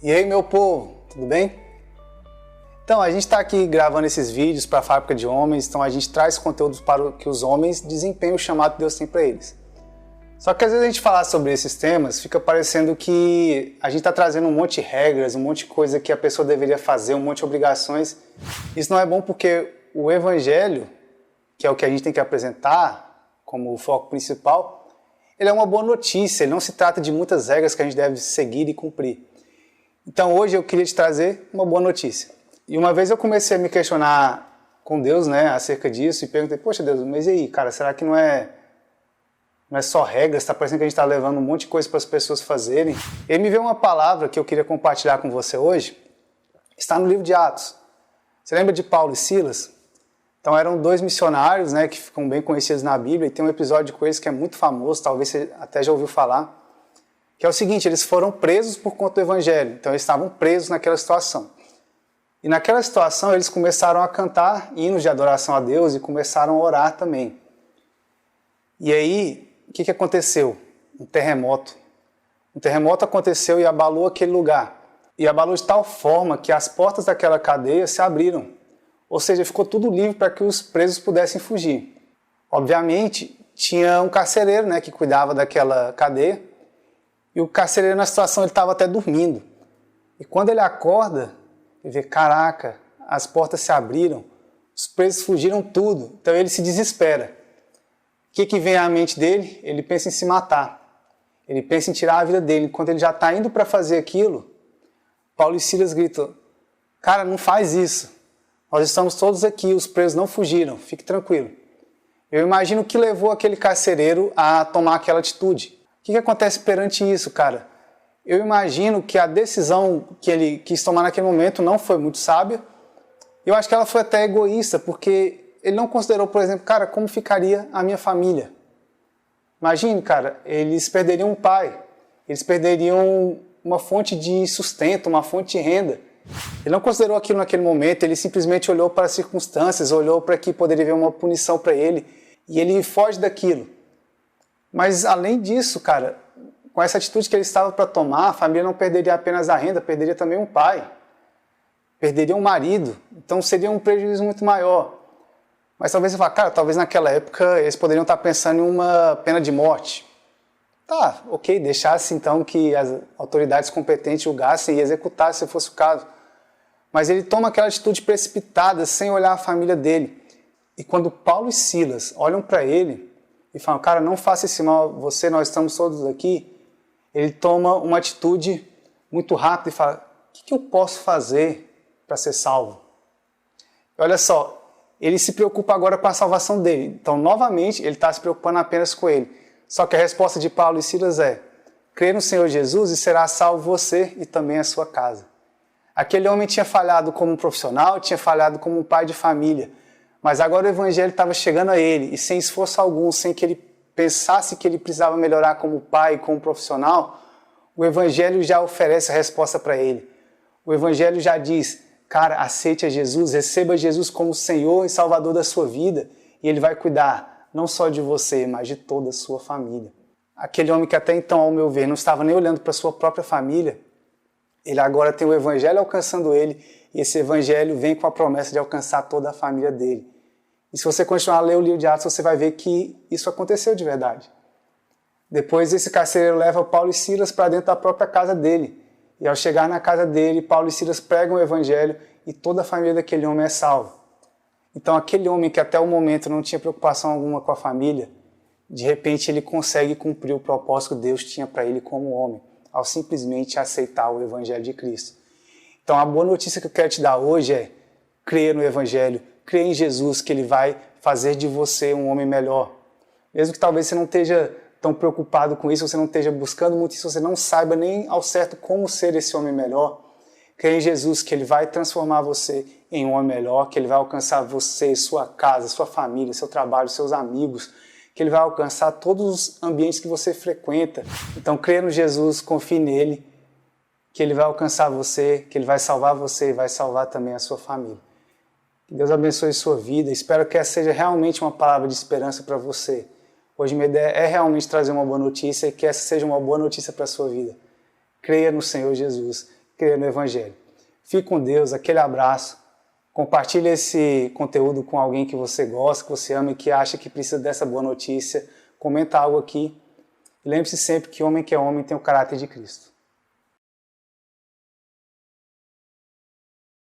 E aí, meu povo, tudo bem? Então, a gente está aqui gravando esses vídeos para a Fábrica de Homens, então a gente traz conteúdos para que os homens desempenhem o chamado que Deus tem para eles. Só que às vezes a gente falar sobre esses temas, fica parecendo que a gente está trazendo um monte de regras, um monte de coisa que a pessoa deveria fazer, um monte de obrigações. Isso não é bom porque o Evangelho, que é o que a gente tem que apresentar como o foco principal, ele é uma boa notícia, ele não se trata de muitas regras que a gente deve seguir e cumprir. Então hoje eu queria te trazer uma boa notícia. E uma vez eu comecei a me questionar com Deus, acerca disso, e perguntei, poxa Deus, mas e aí, cara, será que não é só regras, está parecendo que a gente está levando um monte de coisa para as pessoas fazerem? E me veio uma palavra que eu queria compartilhar com você hoje, está no livro de Atos. Você lembra de Paulo e Silas? Então eram dois missionários, que ficam bem conhecidos na Bíblia, e tem um episódio com eles que é muito famoso, talvez você até já ouviu falar, que é o seguinte, eles foram presos por conta do Evangelho, então eles estavam presos naquela situação. E naquela situação eles começaram a cantar hinos de adoração a Deus e começaram a orar também. E aí, o que aconteceu? Um terremoto. Um terremoto aconteceu e abalou aquele lugar. E abalou de tal forma que as portas daquela cadeia se abriram. Ou seja, ficou tudo livre para que os presos pudessem fugir. Obviamente, tinha um carcereiro que cuidava daquela cadeia. E o carcereiro, na situação, ele estava até dormindo. E quando ele acorda, ele vê, caraca, as portas se abriram, os presos fugiram tudo. Então ele se desespera. O que vem à mente dele? Ele pensa em se matar. Ele pensa em tirar a vida dele. Enquanto ele já está indo para fazer aquilo, Paulo e Silas gritam, cara, não faz isso. Nós estamos todos aqui, os presos não fugiram, fique tranquilo. Eu imagino o que levou aquele carcereiro a tomar aquela atitude. O que acontece perante isso, cara? Eu imagino que a decisão que ele quis tomar naquele momento não foi muito sábia. Eu acho que ela foi até egoísta, porque ele não considerou, por exemplo, cara, como ficaria a minha família? Imagine, cara, eles perderiam um pai, eles perderiam uma fonte de sustento, uma fonte de renda. Ele não considerou aquilo naquele momento, ele simplesmente olhou para as circunstâncias, olhou para que poderia haver uma punição para ele, e ele foge daquilo. Mas além disso, cara, com essa atitude que ele estava para tomar, a família não perderia apenas a renda, perderia também um pai, perderia um marido, então seria um prejuízo muito maior. Mas talvez você fale, cara, talvez naquela época eles poderiam estar pensando em uma pena de morte. Tá, ok, deixasse então que as autoridades competentes julgassem e executassem se fosse o caso. Mas ele toma aquela atitude precipitada, sem olhar a família dele. E quando Paulo e Silas olham para ele e falam, cara, não faça esse mal a você, nós estamos todos aqui, ele toma uma atitude muito rápida e fala, o que eu posso fazer para ser salvo? E olha só, ele se preocupa agora com a salvação dele. Então, novamente, ele está se preocupando apenas com ele. Só que a resposta de Paulo e Silas é, crê no Senhor Jesus e será salvo você e também a sua casa. Aquele homem tinha falhado como um profissional, tinha falhado como um pai de família, mas agora o Evangelho estava chegando a ele, e sem esforço algum, sem que ele pensasse que ele precisava melhorar como pai, como profissional, o Evangelho já oferece a resposta para ele. O Evangelho já diz, cara, aceite a Jesus, receba Jesus como Senhor e Salvador da sua vida, e Ele vai cuidar não só de você, mas de toda a sua família. Aquele homem que até então, ao meu ver, não estava nem olhando para a sua própria família, ele agora tem o Evangelho alcançando ele, e esse Evangelho vem com a promessa de alcançar toda a família dele. E se você continuar a ler o livro de Atos, você vai ver que isso aconteceu de verdade. Depois esse carcereiro leva Paulo e Silas para dentro da própria casa dele. E ao chegar na casa dele, Paulo e Silas pregam o Evangelho e toda a família daquele homem é salva. Então aquele homem que até o momento não tinha preocupação alguma com a família, de repente ele consegue cumprir o propósito que Deus tinha para ele como homem, ao simplesmente aceitar o Evangelho de Cristo. Então a boa notícia que eu quero te dar hoje é, creia no Evangelho, creia em Jesus, que Ele vai fazer de você um homem melhor. Mesmo que talvez você não esteja tão preocupado com isso, você não esteja buscando muito isso, você não saiba nem ao certo como ser esse homem melhor, creia em Jesus, que Ele vai transformar você em um homem melhor, que Ele vai alcançar você, sua casa, sua família, seu trabalho, seus amigos, que Ele vai alcançar todos os ambientes que você frequenta. Então creia no Jesus, confie nele, que Ele vai alcançar você, que Ele vai salvar você e vai salvar também a sua família. Que Deus abençoe a sua vida. Espero que essa seja realmente uma palavra de esperança para você. Hoje minha ideia é realmente trazer uma boa notícia e que essa seja uma boa notícia para a sua vida. Creia no Senhor Jesus. crer no Evangelho. Fique com Deus, aquele abraço. Compartilhe esse conteúdo com alguém que você gosta, que você ama e que acha que precisa dessa boa notícia. Comenta algo aqui. E lembre-se sempre que homem que é homem tem o caráter de Cristo.